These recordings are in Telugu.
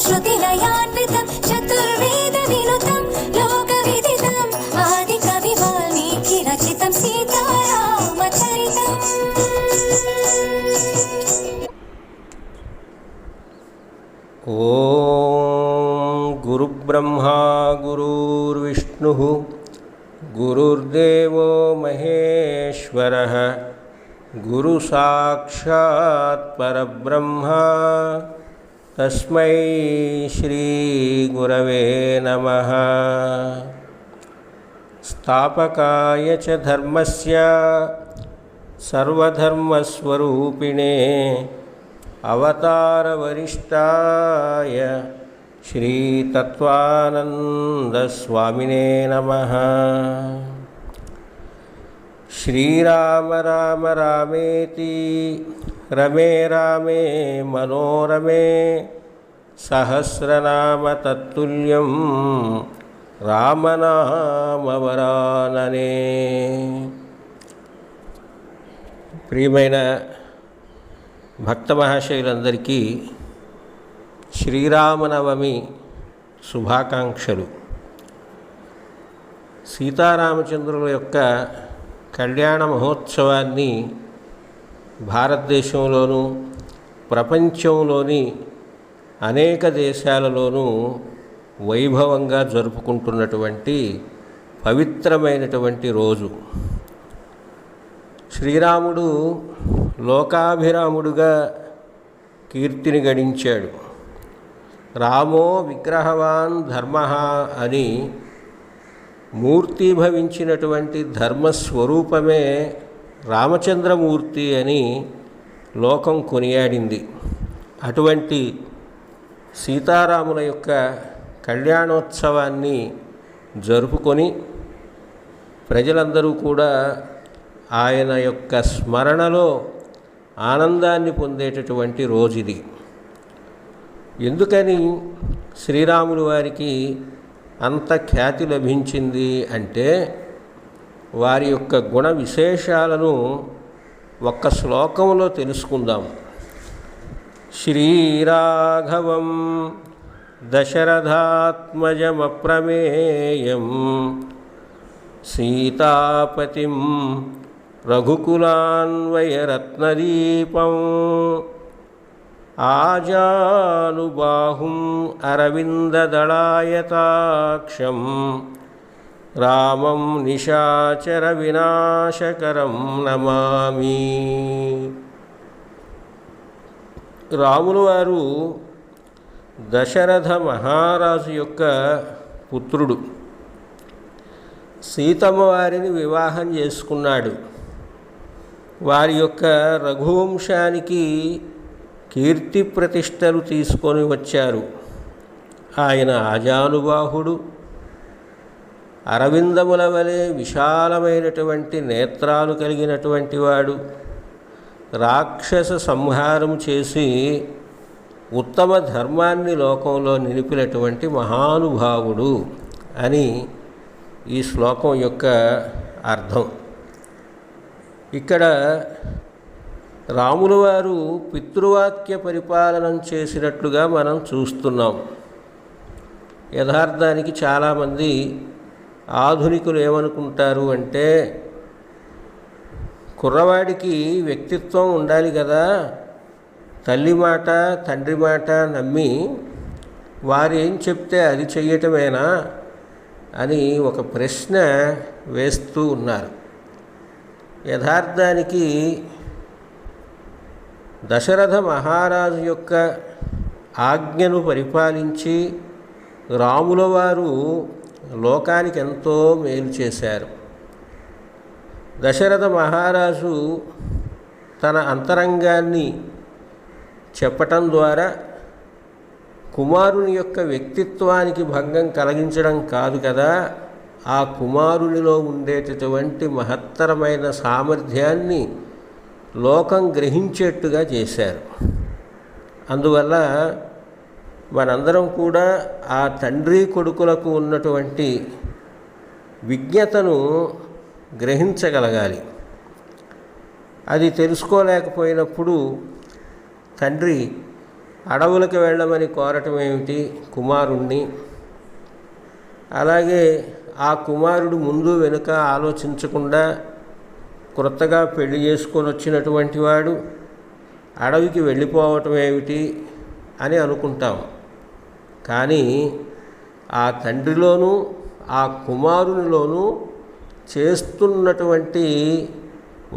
श्रुतिलयान्वितं चतुर्वेदविनुतं लोकविदितं आदिकवि वाल्मीकिरचितं सीतारामचरितम्। ॐ गुरुब्रह्मा गुरुर्विष्णुः गुरुर्देवो महेश्वरः गुरुसाक्षात् परब्रह्मा तस्मै श्रीगुरवे नमः। स्थापकाय च धर्मस्य सर्वधर्मस्वरूपिणे अवतारवरिष्ठाय श्रीतत्त्वानन्दस्वामिने नमः। श्रीराम राम रामेति रमे रामे मनोरमे सहस्रनाम तत्तुल्यं रामनामवरानने। ప్రియమైన భక్త మహాశయులందరికీ శ్రీరామనవమి శుభాకాంక్షలు. సీతారామచంద్రుల యొక్క కళ్యాణ మహోత్సవాన్ని భారతదేశంలోనూ ప్రపంచంలోని అనేక దేశాలలోనూ వైభవంగా జరుపుకుంటున్నటువంటి పవిత్రమైనటువంటి రోజు. శ్రీరాముడు లోకాభిరాముడుగా కీర్తిని గడించాడు. రామో విగ్రహవాన్ ధర్మ అని మూర్తీభవించినటువంటి ధర్మస్వరూపమే రామచంద్రమూర్తి అని లోకం కొనియాడింది. అటువంటి సీతారాముల యొక్క కళ్యాణోత్సవాన్ని జరుపుకొని ప్రజలందరూ కూడా ఆయన యొక్క స్మరణలో ఆనందాన్ని పొందేటటువంటి రోజుది. ఎందుకని శ్రీరాములు వారికి అంత ఖ్యాతి లభించింది అంటే వారి యొక్క గుణ విశేషాలను ఒక్క శ్లోకంలో తెలుసుకుందాం. శ్రీరాఘవం దశరథాత్మజమప్రమేయం సీతాపతిం రఘుకులాన్వయరత్నదీపం ఆజానుబాహుం అరవిందదళాయతాక్షం రామం నిశాచర వినాశకరం నమామి. రాములు వారు దశరథ మహారాజు యొక్క పుత్రుడు. సీతమ్మ వారిని వివాహం చేసుకున్నాడు. వారి యొక్క రఘువంశానికి కీర్తి ప్రతిష్టలు తీసుకొని వచ్చారు. ఆయన ఆజానుబాహుడు, అరవిందముల వలె విశాలమైనటువంటి నేత్రాలు కలిగినటువంటి వాడు, రాక్షస సంహారం చేసి ఉత్తమ ధర్మాన్ని లోకంలో నిలిపినటువంటి మహానుభావుడు అని ఈ శ్లోకం యొక్క అర్థం. ఇక్కడ రాములు వారు పితృవాక్య పరిపాలనం చేసినట్లుగా మనం చూస్తున్నాం. యథార్థానికి చాలామంది ఆధునికులు ఏమనుకుంటారు అంటే కుర్రవాడికి వ్యక్తిత్వం ఉండాలి కదా, తల్లి మాట తండ్రి మాట నమ్మి వారు ఏం చెప్తే అది చెయ్యటమేనా అని ఒక ప్రశ్న వేస్తూ ఉన్నారు. యథార్థానికి దశరథ మహారాజు యొక్క ఆజ్ఞను పరిపాలించి రాముల వారు లోకానికి ఎంతో మేలు చేశారు. దశరథ మహారాజు తన అంతరంగాన్ని చెప్పటం ద్వారా కుమారుని యొక్క వ్యక్తిత్వానికి భంగం కలిగించడం కాదు కదా, ఆ కుమారునిలో ఉండేటటువంటి మహత్తరమైన సామర్థ్యాన్ని లోకం గ్రహించేట్టుగా చేశారు. అందువల్ల మనందరం కూడా ఆ తండ్రి కొడుకులకు ఉన్నటువంటి విజ్ఞతను గ్రహించగలగాలి. అది తెలుసుకోలేకపోయినప్పుడు తండ్రి అడవులకు వెళ్ళమని కోరటం ఏమిటి కుమారుణ్ణి? అలాగే ఆ కుమారుడు ముందు వెనుక ఆలోచించకుండా క్రొత్తగా పెళ్లి చేసుకొని వచ్చినటువంటి వాడు అడవికి వెళ్ళిపోవటం ఏమిటి అని అనుకుంటాం. కానీ ఆ తండ్రిలోనూ ఆ కుమారునిలోనూ చేస్తున్నటువంటి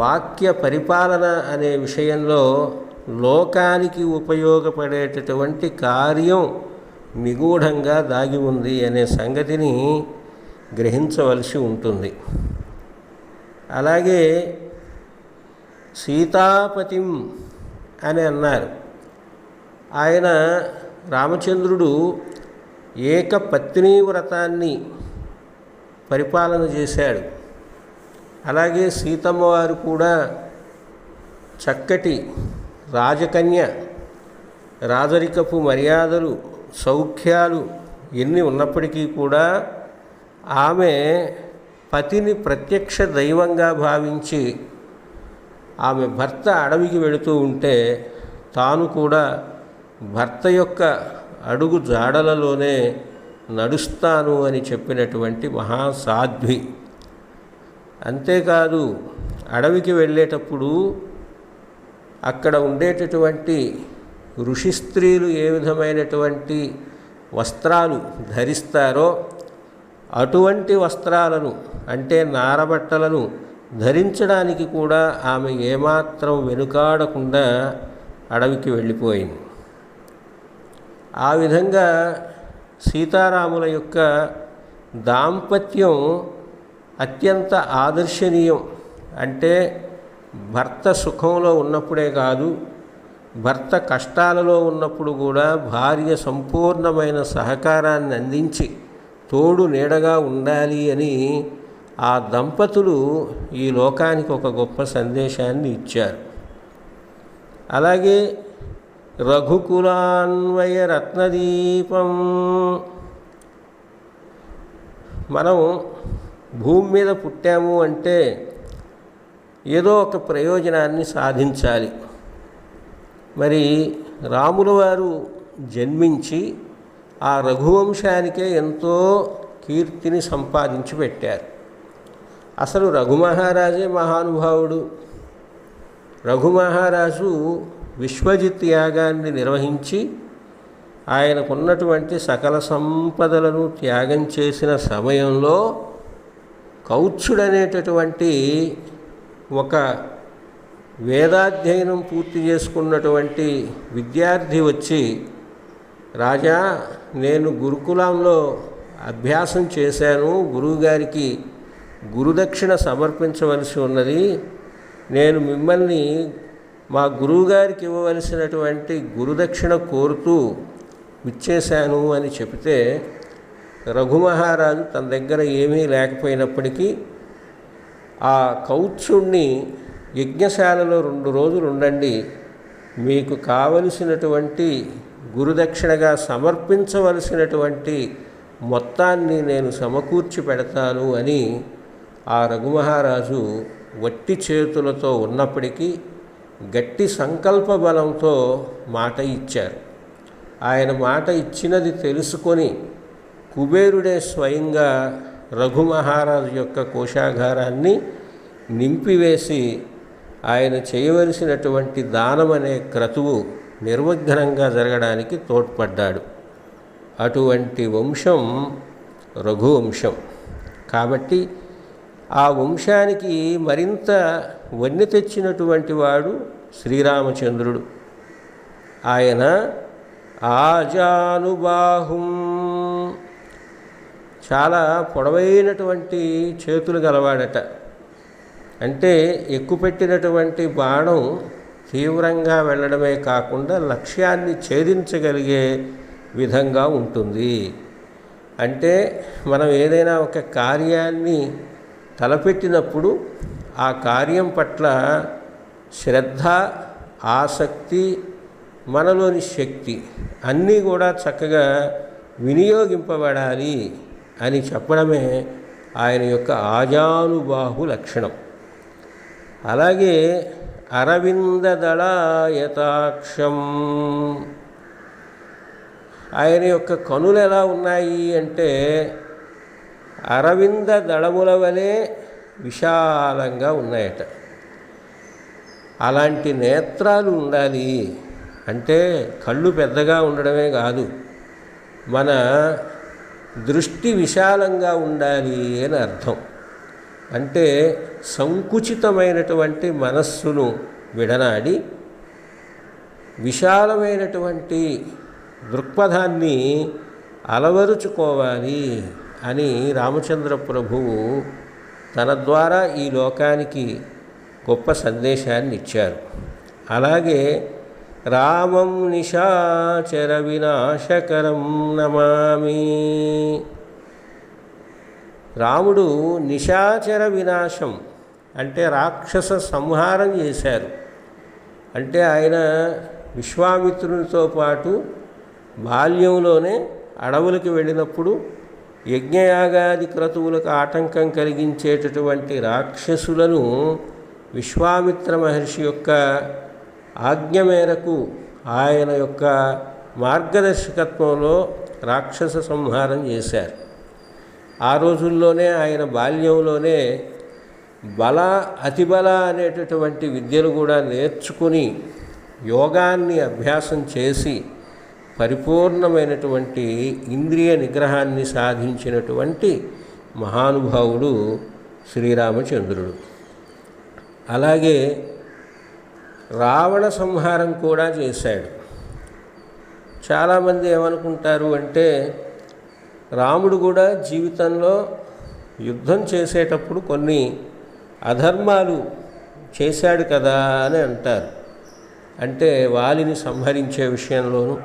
వాక్య పరిపాలన అనే విషయంలో లోకానికి ఉపయోగపడేటటువంటి కార్యం నిగూఢంగా దాగి ఉంది అనే సంగతిని గ్రహించవలసి ఉంటుంది. అలాగే సీతాపతిం అని అన్నారు. ఆయన రామచంద్రుడు ఏకపత్ని వ్రతాన్ని పరిపాలన చేశాడు. అలాగే సీతమ్మ వారు కూడా చక్కటి రాజకన్య, రాజరికపు మర్యాదలు సౌఖ్యాలు ఎన్ని ఉన్నప్పటికీ కూడా ఆమె పతిని ప్రత్యక్ష దైవంగా భావించి ఆమె భర్త అడవికి వెళుతూ ఉంటే తాను కూడా భర్త యొక్క అడుగు జాడలలోనే నడుస్తాను అని చెప్పినటువంటి మహాసాధ్వి. అంతేకాదు అడవికి వెళ్ళేటప్పుడు అక్కడ ఉండేటటువంటి ఋషి స్త్రీలు ఏ విధమైనటువంటి వస్త్రాలు ధరిస్తారో అటువంటి వస్త్రాలను అంటే నారబట్టలను ధరించడానికి కూడా ఆమె ఏమాత్రం వెనుకాడకుండా అడవికి వెళ్ళిపోయింది. ఆ విధంగా సీతారాముల యొక్క దాంపత్యం అత్యంత ఆదర్శనీయం. అంటే భర్త సుఖంలో ఉన్నప్పుడే కాదు, భర్త కష్టాలలో ఉన్నప్పుడు కూడా భార్య సంపూర్ణమైన సహకారాన్ని అందించి తోడు నీడగా ఉండాలి అని ఆ దంపతులు ఈ లోకానికి ఒక గొప్ప సందేశాన్ని ఇచ్చారు. అలాగే రఘుకులాన్వయ రత్నదీపం. మనం భూమి మీద పుట్టాము అంటే ఏదో ఒక ప్రయోజనాన్ని సాధించాలి. మరి రాముల వారు జన్మించి ఆ రఘువంశానికే ఎంతో కీర్తిని సంపాదించి పెట్టారు. అసలు రఘుమహారాజే మహానుభావుడు. రఘుమహారాజు విశ్వజిత్ యాగాన్ని నిర్వహించి ఆయనకున్నటువంటి సకల సంపదలను త్యాగం చేసిన సమయంలో కౌత్సుడనేటటువంటి ఒక వేదాధ్యయనం పూర్తి చేసుకున్నటువంటి విద్యార్థి వచ్చి, రాజా నేను గురుకులంలో అభ్యాసం చేశాను, గురువుగారికి గురుదక్షిణ సమర్పించవలసి ఉన్నది, నేను మిమ్మల్ని మా గురువుగారికి ఇవ్వవలసినటువంటి గురుదక్షిణ కోరుతూ విచ్చేశాను అని చెబితే రఘుమహారాజు తన దగ్గర ఏమీ లేకపోయినప్పటికీ ఆ కౌత్సుణ్ణి యజ్ఞశాలలో 2 రోజులు ఉండండి, మీకు కావలసినటువంటి గురుదక్షిణగా సమర్పించవలసినటువంటి మొత్తాన్ని నేను సమకూర్చి పెడతాను అని ఆ రఘుమహారాజు వట్టి చేతులతో ఉన్నప్పటికీ గట్టి సంకల్ప బలంతో మాట ఇచ్చారు. ఆయన మాట ఇచ్చినది తెలుసుకొని కుబేరుడే స్వయంగా రఘుమహారాజు యొక్క కోశాగారాన్ని నింపివేసి ఆయన చేయవలసినటువంటి దానం అనే క్రతువు నిర్విఘ్నంగా జరగడానికి తోడ్పడ్డాడు. అటువంటి వంశం రఘువంశం. కాబట్టి ఆ వంశానికి మరింత వన్నె తెచ్చినటువంటి వాడు శ్రీరామచంద్రుడు. ఆయన ఆజానుబాహుం, చాలా పొడవైనటువంటి చేతులు గలవాడట. అంటే ఎక్కుపెట్టినటువంటి బాణం తీవ్రంగా వెళ్ళడమే కాకుండా లక్ష్యాన్ని ఛేదించగలిగే విధంగా ఉంటుంది. అంటే మనం ఏదైనా ఒక కార్యాన్ని తలపెట్టినప్పుడు ఆ కార్యం పట్ల శ్రద్ధ, ఆసక్తి, మనలోని శక్తి అన్నీ కూడా చక్కగా వినియోగింపబడాలి అని చెప్పడమే ఆయన యొక్క ఆజానుబాహు లక్షణం. అలాగే అరవింద దళాయతాక్షం, ఆయన యొక్క కనులు ఎలా ఉన్నాయి అంటే అరవింద దళముల వలె విశాలంగా ఉన్నాయట. అలాంటి నేత్రాలు ఉండాలి అంటే కళ్ళు పెద్దగా ఉండడమే కాదు, మన దృష్టి విశాలంగా ఉండాలి అని అర్థం. అంటే సంకుచితమైనటువంటి మనస్సును విడనాడి విశాలమైనటువంటి దృక్పథాన్ని అలవరుచుకోవాలి అని రామచంద్ర ప్రభువు తన ద్వారా ఈ లోకానికి గొప్ప సందేశాన్ని ఇచ్చారు. అలాగే రామం నిశాచర వినాశకరం నమామి. రాముడు నిశాచర వినాశం అంటే రాక్షస సంహారం చేశారు. అంటే ఆయన విశ్వామిత్రునితో పాటు బాల్యంలోనే అడవులకు వెళ్ళినప్పుడు యజ్ఞయాగాది క్రతువులకు ఆటంకం కలిగించేటటువంటి రాక్షసులను విశ్వామిత్ర మహర్షి యొక్క ఆజ్ఞ మేరకు ఆయన యొక్క మార్గదర్శకత్వంలో రాక్షస సంహారం చేశారు. ఆ రోజుల్లోనే ఆయన బాల్యంలోనే బల అతిబల అనేటటువంటి విద్యలు కూడా నేర్చుకుని యోగాన్ని అభ్యాసం చేసి పరిపూర్ణమైనటువంటి ఇంద్రియ నిగ్రహాన్ని సాధించినటువంటి మహానుభావుడు శ్రీరామచంద్రుడు. అలాగే రావణ సంహారం కూడా చేశాడు. చాలామంది ఏమనుకుంటారు అంటే రాముడు కూడా జీవితంలో యుద్ధం చేసేటప్పుడు కొన్ని అధర్మాలు చేశాడు కదా అని అంటారు. అంటే వాలిని సంహరించే విషయంలోనూ,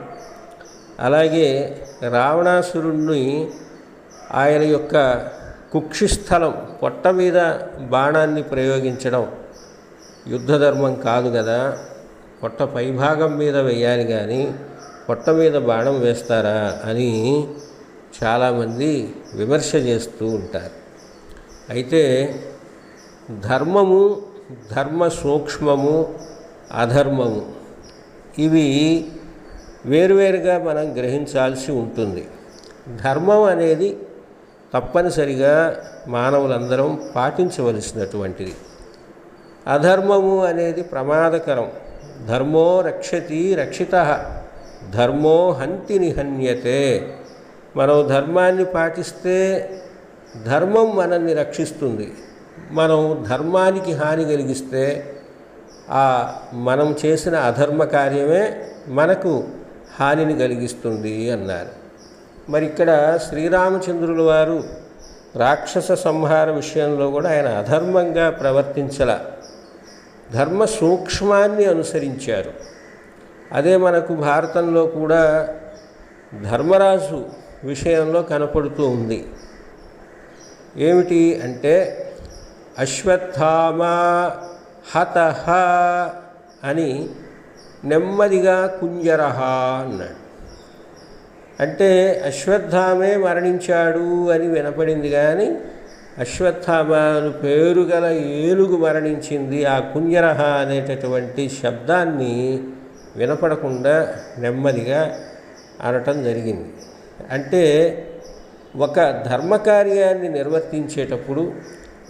అలాగే రావణాసురుణ్ణి ఆయన యొక్క కుక్షిస్థలం పొట్ట మీద బాణాన్ని ప్రయోగించడం యుద్ధధర్మం కాదు కదా, పొట్ట పైభాగం మీద వేయాలి కానీ పొట్ట మీద బాణం వేస్తారా అని చాలామంది విమర్శ చేస్తూ ఉంటారు. అయితే ధర్మము, ధర్మ సూక్ష్మము, అధర్మము ఇవి వేరువేరుగా మనం గ్రహించాల్సి ఉంటుంది. ధర్మం అనేది తప్పనిసరిగా మానవులందరం పాటించవలసినటువంటిది. అధర్మము అనేది ప్రమాదకరం. ధర్మో రక్షతి రక్షితః, ధర్మో హంతి నిహన్యతే. మనం ధర్మాన్ని పాటిస్తే ధర్మం మనల్ని రక్షిస్తుంది. మనం ధర్మానికి హాని కలిగిస్తే మనం చేసిన అధర్మ కార్యమే మనకు హానిని కలిగిస్తుంది అన్నారు. మరి ఇక్కడ శ్రీరామచంద్రుల వారు రాక్షస సంహార విషయంలో కూడా ఆయన అధర్మంగా ప్రవర్తించల, ధర్మ సూక్ష్మాన్ని అనుసరించారు. అదే మనకు భారతంలో కూడా ధర్మరాజు విషయంలో కనపడుతూ ఉంది. ఏమిటి అంటే అశ్వత్థామ హతః అని నెమ్మదిగా కుంజరహ అన్నాడు. అంటే అశ్వత్థామే మరణించాడు అని వినపడింది కానీ అశ్వత్థామను పేరు గల ఏనుగు మరణించింది. ఆ కుంజరహ అనేటటువంటి శబ్దాన్ని వినపడకుండా నెమ్మదిగా అనటం జరిగింది. అంటే ఒక ధర్మకార్యాన్ని నిర్వర్తించేటప్పుడు,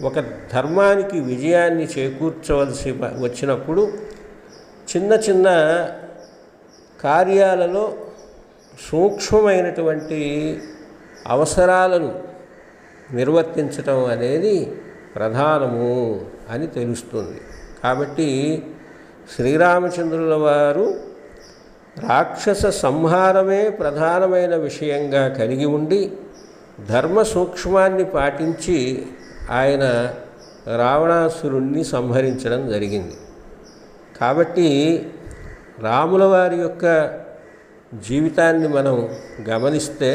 ఒక ధర్మానికి విజయాన్ని చేకూర్చవలసి వచ్చినప్పుడు చిన్న చిన్న కార్యాలలో సూక్ష్మమైనటువంటి అవసరాలను నిర్వర్తించటం అనేది ప్రధానము అని తెలుస్తుంది. కాబట్టి శ్రీరామచంద్రుల వారు రాక్షస సంహారమే ప్రధానమైన విషయంగా కలిగి ఉండి ధర్మ సూక్ష్మాన్ని పాటించి ఆయన రావణాసురుణ్ణి సంహరించడం జరిగింది. కాబట్టి రాముల వారి యొక్క జీవితాన్ని మనం గమనిస్తే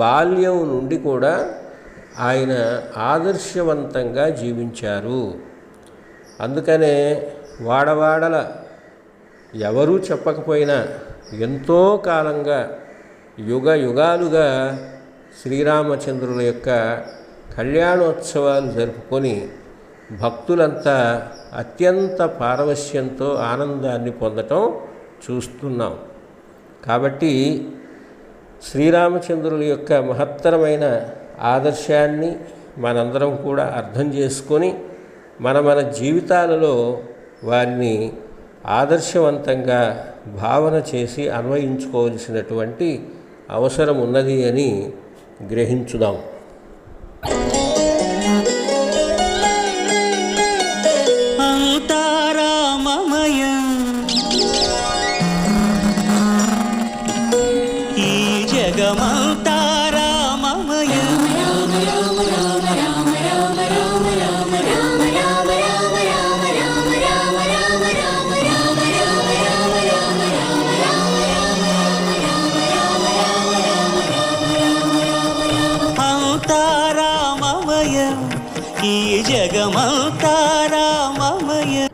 బాల్యం నుండి కూడా ఆయన ఆదర్శవంతంగా జీవించారు. అందుకనే వాడవాడల ఎవరూ చెప్పకపోయినా ఎంతో కాలంగా యుగ యుగాలుగా శ్రీరామచంద్రుల యొక్క కళ్యాణోత్సవాలు జరుపుకొని భక్తులంతా అత్యంత పారవశ్యంతో ఆనందాన్ని పొందటం చూస్తున్నాం. కాబట్టి శ్రీరామచంద్రుల యొక్క మహత్తరమైన ఆదర్శాన్ని మనందరం కూడా అర్థం చేసుకొని మన జీవితాలలో వారిని ఆదర్శవంతంగా భావన చేసి అన్వయించుకోవలసినటువంటి అవసరం ఉన్నది అని గ్రహించుదాం. ఈ జగమంతా రామమయ